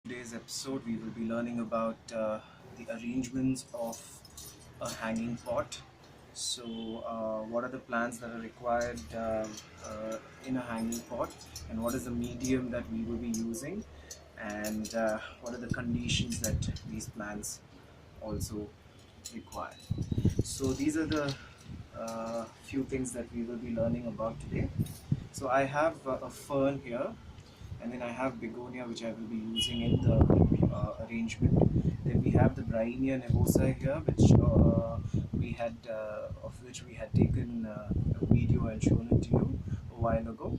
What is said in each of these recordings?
Today's episode, we will be learning about the arrangements of a hanging pot. What are the plants that are required in a hanging pot, and what is the medium that we will be using, and what are the conditions that these plants also require? So, these are the few things that we will be learning about today. So, I have a fern here, and then I have begonia, which I will be using in the arrangement. Then we have the bryenia nivosa here, which we had of which we had taken a video and shown it to you a while ago.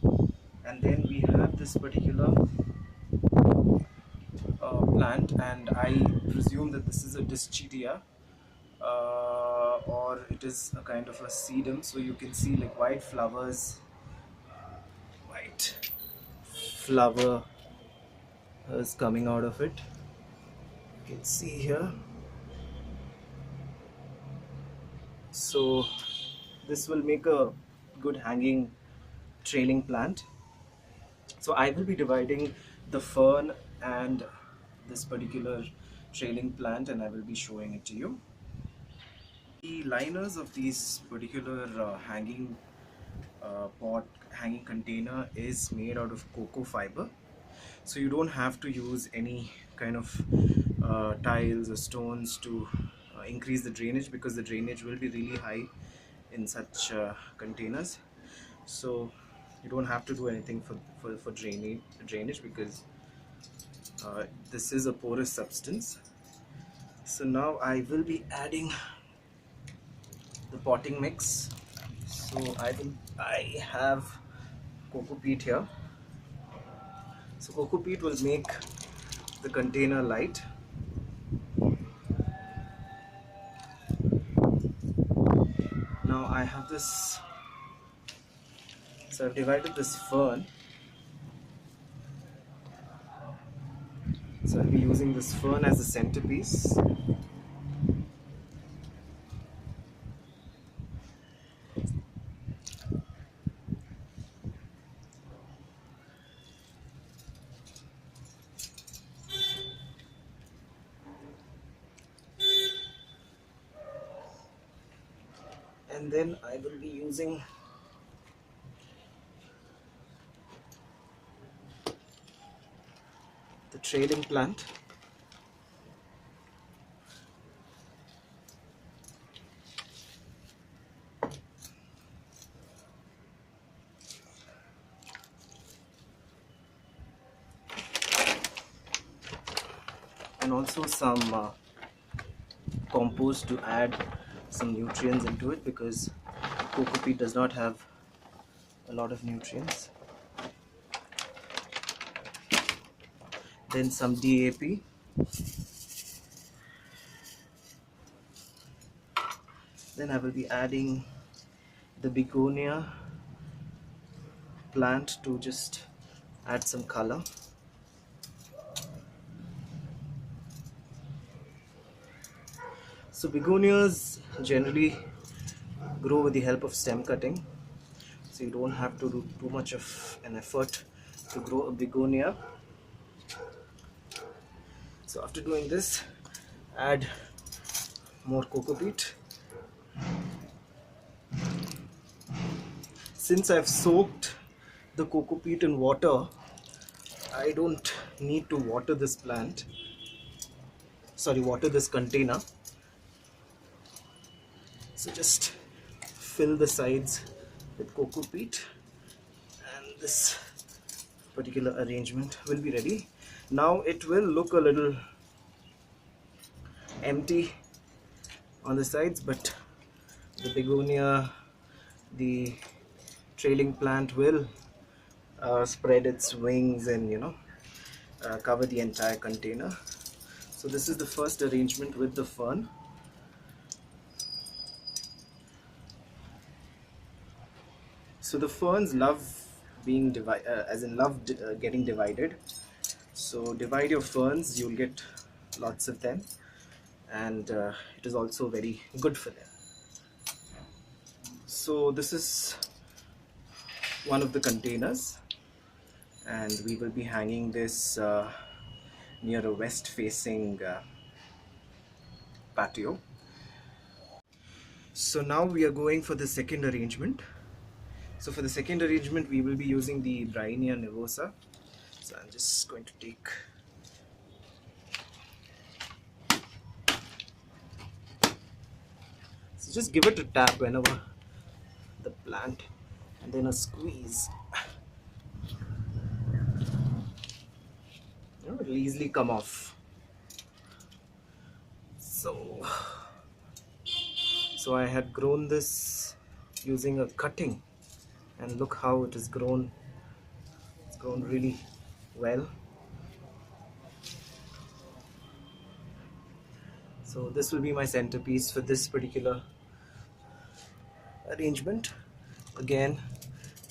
And then we have this particular plant, and I presume that this is a Dischidia, or it is a kind of a sedum. So you can see like white flower is coming out of it. You can see here. So this will make a good hanging trailing plant. So I will be dividing the fern and this particular trailing plant, and I will be showing it to you. The liners of these particular hanging container is made out of coco fiber. So you don't have to use any kind of tiles or stones to increase the drainage, because the drainage will be really high in such containers. So you don't have to do anything for drainage, because this is a porous substance. So now I will be adding the potting mix. So I have coco peat here. So coco peat will make the container light. Now I have this, so I've divided this fern. So I'll be using this fern as a centerpiece. And then I will be using the trailing plant. And also some compost to add some nutrients into it, because coco peat does not have a lot of nutrients. Then some DAP. Then I will be adding the begonia plant to just add some color. So begonias generally grow with the help of stem cutting, so you don't have to do too much of an effort to grow a begonia. So after doing this, add more coco peat. Since I've soaked the coco peat in water, I don't need to water this container. So just fill the sides with coco peat, and this particular arrangement will be ready. Now it will look a little empty on the sides, but the begonia, the trailing plant will spread its wings and cover the entire container. So this is the first arrangement with the fern. So the ferns love being getting divided. So divide your ferns, you'll get lots of them, and it is also very good for them. So this is one of the containers, and we will be hanging this near a west facing patio. So now we are going for the second arrangement. So for the second arrangement we will be using the bryenia nivosa. So I'm just going to take, so just give it a tap whenever the plant, and then a squeeze. It'll easily come off. So I had grown this using a cutting, and look how it has grown. It's grown really well. So this will be my centerpiece for this particular arrangement. Again,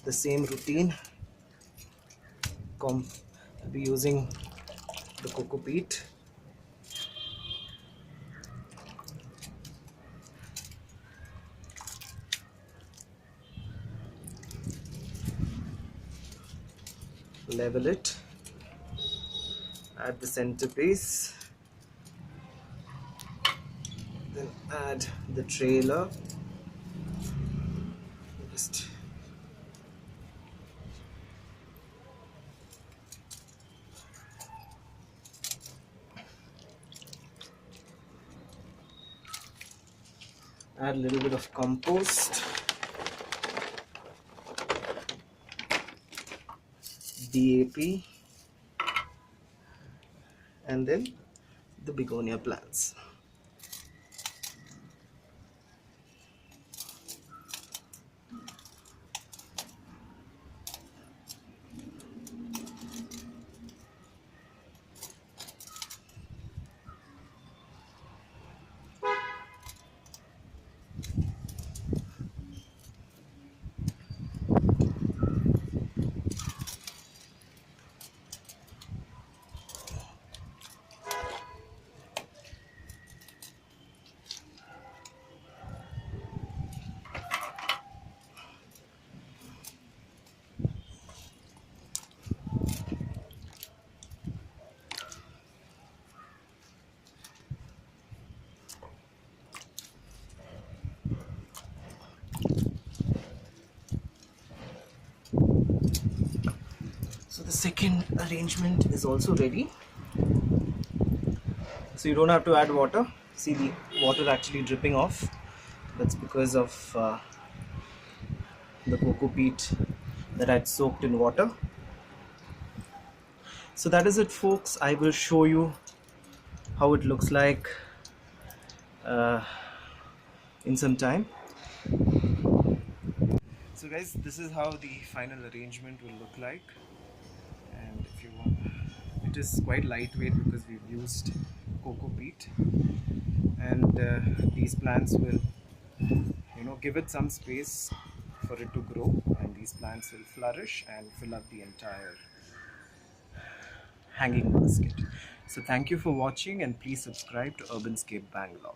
the same routine. I'll be using the coco peat. Level it, add the centerpiece, then add the trailer. Just add a little bit of compost, DAP, and then the begonia plants. So the second arrangement is also ready. So you don't have to add water. See the water actually dripping off. That's because of the coco peat that I'd soaked in water. So that is it, folks. I will show you how it looks like uh, in some time. So guys, this is how the final arrangement will look like. And if you want, it is quite lightweight because we've used coco peat, and these plants will, give it some space for it to grow, and these plants will flourish and fill up the entire hanging basket. So thank you for watching, and please subscribe to Urbanscape Bangalore.